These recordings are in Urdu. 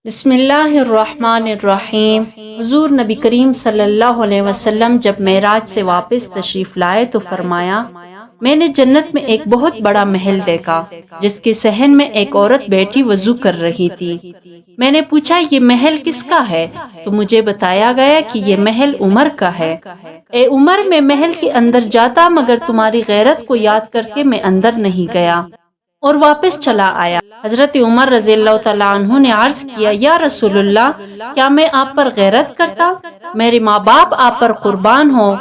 بسم اللہ الرحمن الرحیم۔ حضور نبی کریم صلی اللہ علیہ وسلم جب معراج سے واپس تشریف لائے تو فرمایا، میں نے جنت میں ایک بہت بڑا محل دیکھا جس کے صحن میں ایک عورت بیٹھی وضو کر رہی تھی۔ میں نے پوچھا یہ محل کس کا ہے تو مجھے بتایا گیا کہ یہ محل عمر کا ہے۔ اے عمر، میں محل کے اندر جاتا مگر تمہاری غیرت کو یاد کر کے میں اندر نہیں گیا اور واپس چلا آیا۔ حضرت عمر رضی اللہ تعالیٰ عنہ نے عرض کیا، یا رسول اللہ، کیا میں آپ پر غیرت کرتا؟ میرے ماں باپ آپ پر قربان ہو۔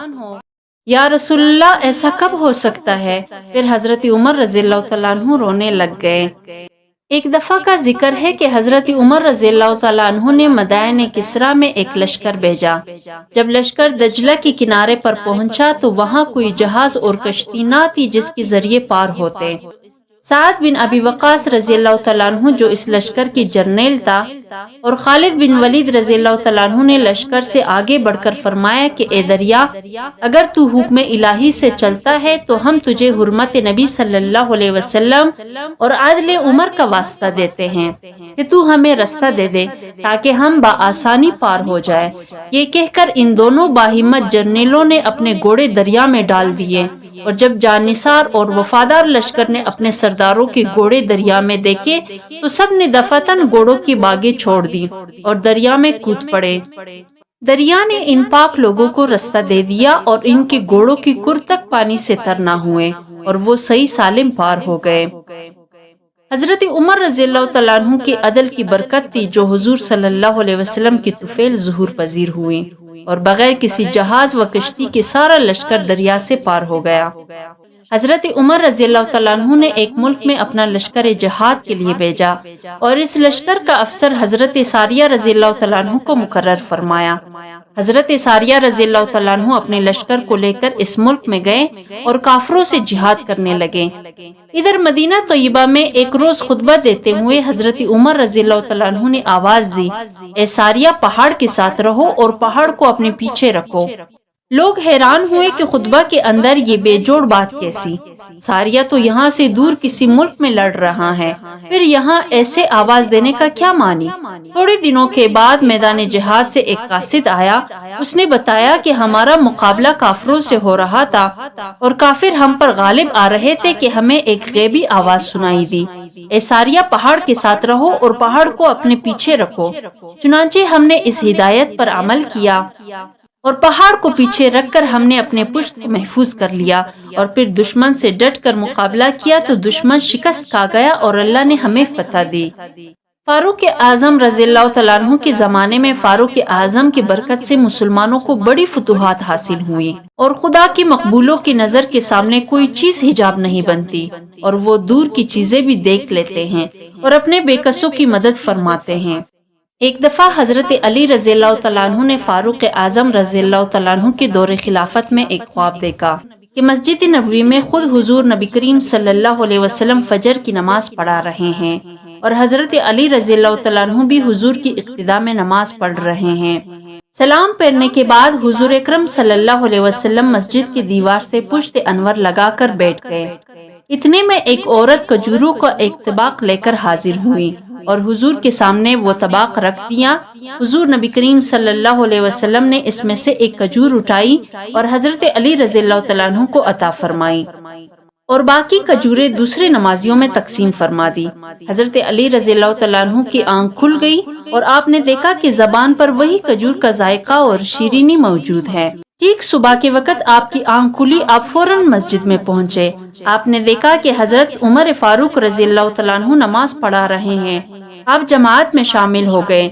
یا رسول اللہ، ایسا کب ہو سکتا ہے؟ پھر حضرت عمر رضی اللہ تعالیٰ عنہ رونے لگ گئے۔ ایک دفعہ کا ذکر ہے کہ حضرت عمر رضی اللہ تعالیٰ عنہ نے مدائن کسریٰ میں ایک لشکر بھیجا۔ جب لشکر دجلہ کے کنارے پر پہنچا تو وہاں کوئی جہاز اور کشتی نہ تھی جس کے ذریعے پار ہوتے۔ سعد بن ابی وقاص رضی اللہ تعالیٰ عنہ جو اس لشکر کی جرنیل تھا اور خالد بن ولید رضی اللہ تعالیٰ عنہ نے لشکر سے آگے بڑھ کر فرمایا کہ اے دریا، اگر تو حکم الہی سے چلتا ہے تو ہم تجھے حرمت نبی صلی اللہ علیہ وسلم اور عدل عمر کا واسطہ دیتے ہیں کہ تو ہمیں رستہ دے دے تاکہ ہم بآسانی پار ہو جائے۔ یہ کہہ کر ان دونوں باہمت جرنیلوں نے اپنے گھوڑے دریا میں ڈال دیے، اور جب جانثار اور وفادار لشکر نے اپنے سرداروں کے گھوڑے دریا میں دیکھے تو سب نے دفعتاً گھوڑوں کی باگیں چھوڑ دی اور دریا میں کود پڑے۔ دریا نے ان پاک لوگوں کو رستہ دے دیا اور ان کے گھوڑوں کی کر تک پانی سے تر نہ ہوئے اور وہ صحیح سالم پار ہو گئے۔ حضرت عمر رضی اللہ تعالیٰ عنہ کے عدل کی برکت تھی جو حضور صلی اللہ علیہ وسلم کی طفیل ظہور پذیر ہوئی اور بغیر کسی جہاز و کشتی کے سارا لشکر دریا سے پار ہو گیا۔ حضرت عمر رضی اللہ تعالیٰ عنہ نے ایک ملک میں اپنا لشکر جہاد کے لیے بھیجا اور اس لشکر کا افسر حضرت ساریہ رضی اللہ تعالیٰ عنہ کو مقرر فرمایا۔ حضرت ساریہ رضی اللہ تعالیٰ عنہ اپنے لشکر کو لے کر اس ملک میں گئے اور کافروں سے جہاد کرنے لگے۔ ادھر مدینہ طیبہ میں ایک روز خطبہ دیتے ہوئے حضرت عمر رضی اللہ تعالیٰ عنہ نے آواز دی، اے ساریہ، پہاڑ کے ساتھ رہو اور پہاڑ کو اپنے پیچھے رکھو۔ لوگ حیران ہوئے کہ خطبہ کے اندر یہ بے جوڑ بات کیسی؟ ساریہ تو یہاں سے دور کسی ملک میں لڑ رہا ہے، پھر یہاں ایسے آواز دینے کا کیا معنی؟ تھوڑے دنوں کے بعد میدان جہاد سے ایک قاصد آیا، اس نے بتایا کہ ہمارا مقابلہ کافروں سے ہو رہا تھا اور کافر ہم پر غالب آ رہے تھے کہ ہمیں ایک غیبی آواز سنائی دی، اے ساریہ، پہاڑ کے ساتھ رہو اور پہاڑ کو اپنے پیچھے رکھو۔ چنانچہ ہم نے اس ہدایت پر عمل کیا اور پہاڑ کو پیچھے رکھ کر ہم نے اپنے پشت کو محفوظ کر لیا اور پھر دشمن سے ڈٹ کر مقابلہ کیا تو دشمن شکست کھا گیا اور اللہ نے ہمیں فتح دی۔ فاروق اعظم رضی اللہ تعالیٰ عنہ کے زمانے میں فاروق اعظم کی برکت سے مسلمانوں کو بڑی فتوحات حاصل ہوئی اور خدا کی مقبولوں کی نظر کے سامنے کوئی چیز حجاب نہیں بنتی اور وہ دور کی چیزیں بھی دیکھ لیتے ہیں اور اپنے بے کسوں کی مدد فرماتے ہیں۔ ایک دفعہ حضرت علی رضی اللہ تعالیٰ عنہ نے فاروق اعظم رضی اللہ تعالیٰ عنہ کے دور خلافت میں ایک خواب دیکھا کہ مسجد نبوی میں خود حضور نبی کریم صلی اللہ علیہ وسلم فجر کی نماز پڑھا رہے ہیں اور حضرت علی رضی اللہ تعالیٰ عنہ بھی حضور کی اقتداء میں نماز پڑھ رہے ہیں۔ سلام پھیرنے کے بعد حضور اکرم صلی اللہ علیہ وسلم مسجد کی دیوار سے پشت انور لگا کر بیٹھ گئے۔ اتنے میں ایک عورت کھجوروں کا ایک طبق لے کر حاضر ہوئی اور حضور کے سامنے وہ طبق رکھ دیا۔ حضور نبی کریم صلی اللہ علیہ وسلم نے اس میں سے ایک کھجور اٹھائی اور حضرت علی رضی اللہ تعالیٰ عنہ کو عطا فرمائی اور باقی کھجوریں دوسرے نمازیوں میں تقسیم فرما دی۔ حضرت علی رضی اللہ تعالیٰ عنہ کی آنکھ کھل گئی اور آپ نے دیکھا کہ زبان پر وہی کھجور کا ذائقہ اور شیرینی موجود ہے۔ ٹھیک صبح کے وقت آپ کی آنکھ کھلی، آپ فوراً مسجد میں پہنچے۔ آپ نے دیکھا کہ حضرت عمر فاروق رضی اللہ تعالیٰ عنہ نماز پڑھا رہے ہیں۔ آپ جماعت میں شامل ہو گئے۔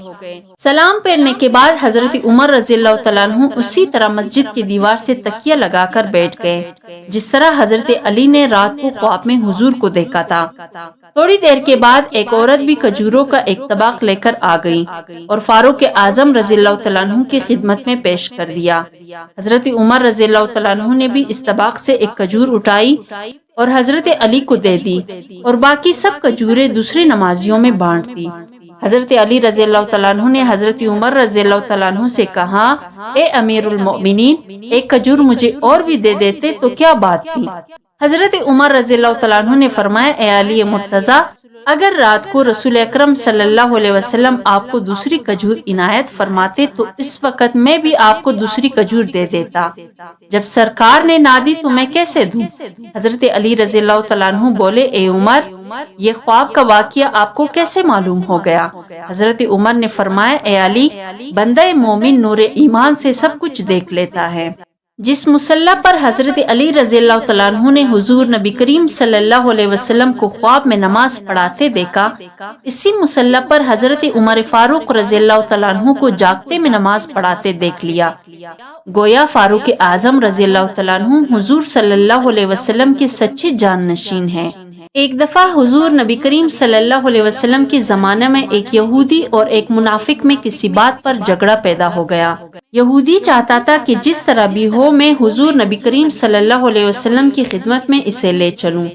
سلام پھیرنے کے بعد حضرت عمر رضی اللہ تعالیٰ عنہ اسی طرح مسجد کی دیوار سے تکیہ لگا کر بیٹھ گئے جس طرح حضرت علی نے رات کو خواب میں حضور کو دیکھا تھا۔ تھوڑی دیر کے بعد ایک عورت بھی کھجوروں کا ایک طبق لے کر آ گئی اور فاروق اعظم رضی اللہ تعالیٰ عنہ کی خدمت میں پیش کر دیا۔ حضرت عمر رضی اللہ تعالیٰ عنہ نے بھی اس طبق سے ایک کھجور اٹھائی اور حضرت علی کو دے دی اور باقی سب کھجوریں دوسرے نمازیوں میں بانٹ دی۔ حضرت علی رضی اللہ تعالیٰ عنہ نے حضرت عمر رضی اللہ تعالیٰ عنہ سے کہا، اے امیر المؤمنین، ایک کھجور مجھے اور بھی دے دیتے تو کیا بات تھی؟ حضرت عمر رضی اللہ تعالیٰ عنہ نے فرمایا، اے علی مرتضیٰ، اگر رات کو رسول اکرم صلی اللہ علیہ وسلم آپ کو دوسری کھجور عنایت فرماتے تو اس وقت میں بھی آپ کو دوسری کھجور دے دیتا۔ جب سرکار نے نہ دی تو میں کیسے دوں؟ حضرت علی رضی اللہ تعالیٰ عنہ بولے، اے عمر، یہ خواب کا واقعہ آپ کو کیسے معلوم ہو گیا؟ حضرت عمر نے فرمایا، اے علی، بندہ مومن نور ایمان سے سب کچھ دیکھ لیتا ہے۔ جس مصلی پر حضرت علی رضی اللہ تعالیٰ عنہ نے حضور نبی کریم صلی اللہ علیہ وسلم کو خواب میں نماز پڑھاتے دیکھا، اسی مصلی پر حضرت عمر فاروق رضی اللہ تعالیٰ عنہ کو جاگتے میں نماز پڑھاتے دیکھ لیا۔ گویا فاروق اعظم رضی اللہ تعالیٰ عنہ حضور صلی اللہ علیہ وسلم کے سچے جانشین ہیں۔ ایک دفعہ حضور نبی کریم صلی اللہ علیہ وسلم کے زمانے میں ایک یہودی اور ایک منافق میں کسی بات پر جھگڑا پیدا ہو گیا۔ یہودی چاہتا تھا کہ جس طرح بھی ہو میں حضور نبی کریم صلی اللہ علیہ وسلم کی خدمت میں اسے لے چلوں۔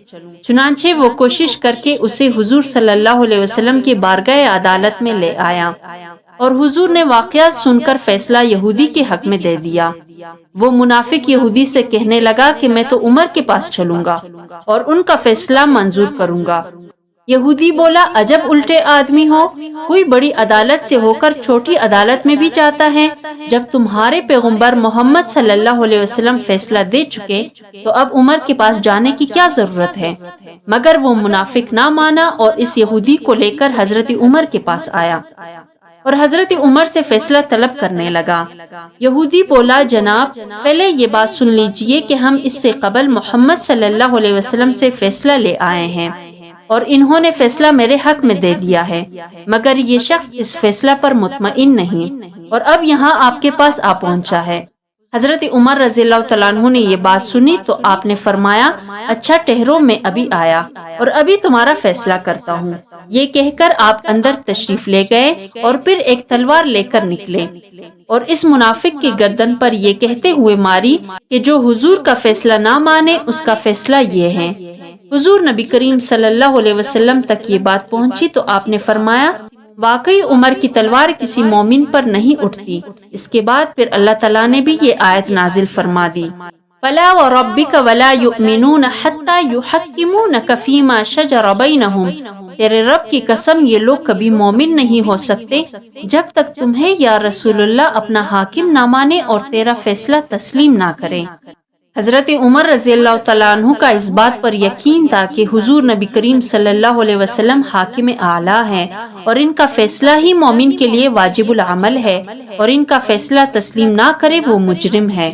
چنانچہ وہ کوشش کر کے اسے حضور صلی اللہ علیہ وسلم کی بارگاہ عدالت میں لے آیا اور حضور نے واقعات سن کر فیصلہ یہودی کے حق میں دے دیا۔ وہ منافق یہودی سے کہنے لگا کہ میں تو عمر کے پاس چلوں گا اور ان کا فیصلہ منظور کروں گا۔ یہودی بولا، عجب الٹے آدمی ہو، کوئی بڑی عدالت سے ہو کر چھوٹی عدالت میں بھی جاتا ہے۔ جب تمہارے پیغمبر محمد صلی اللہ علیہ وسلم فیصلہ دے چکے تو اب عمر کے پاس جانے کی کیا ضرورت ہے؟ مگر وہ منافق نہ مانا اور اس یہودی کو لے کر حضرت عمر کے پاس آیا اور حضرت عمر سے فیصلہ طلب کرنے لگا۔ یہودی بولا، جناب، پہلے یہ بات سن لیجئے کہ ہم اس سے قبل محمد صلی اللہ علیہ وسلم سے فیصلہ لے آئے ہیں اور انہوں نے فیصلہ میرے حق میں دے دیا ہے، مگر یہ شخص اس فیصلہ پر مطمئن نہیں اور اب یہاں آپ کے پاس آ پہنچا ہے۔ حضرت عمر رضی اللہ تعالیٰ عنہ نے یہ بات سنی تو آپ نے فرمایا، اچھا ٹھہرو، میں ابھی آیا اور ابھی تمہارا فیصلہ کرتا ہوں۔ یہ کہہ کر آپ اندر تشریف لے گئے اور پھر ایک تلوار لے کر نکلے اور اس منافق کی گردن پر یہ کہتے ہوئے ماری کہ جو حضور کا فیصلہ نہ مانے اس کا فیصلہ یہ ہے۔ حضور نبی کریم صلی اللہ علیہ وسلم تک یہ بات پہنچی تو آپ نے فرمایا، واقعی عمر کی تلوار کسی مومن پر نہیں اٹھتی۔ اس کے بعد پھر اللہ تعالیٰ نے بھی یہ آیت نازل فرما دی، فَلَا وَرَبِّكَ وَلَا يُؤْمِنُونَ حَتَّى يُحَكِّمُونَكَ فِي مَا شَجَرَ بَيْنَهُمْ، تیرے رب کی قسم یہ لوگ کبھی مومن نہیں ہو سکتے جب تک تمہیں یا رسول اللہ اپنا حاکم نہ مانے اور تیرا فیصلہ تسلیم نہ کرے۔ حضرت عمر رضی اللہ تعالیٰ عنہ کا اس بات پر یقین تھا کہ حضور نبی کریم صلی اللہ علیہ وسلم حاکم اعلیٰ ہیں اور ان کا فیصلہ ہی مومن کے لیے واجب العمل ہے اور ان کا فیصلہ تسلیم نہ کرے وہ مجرم ہے۔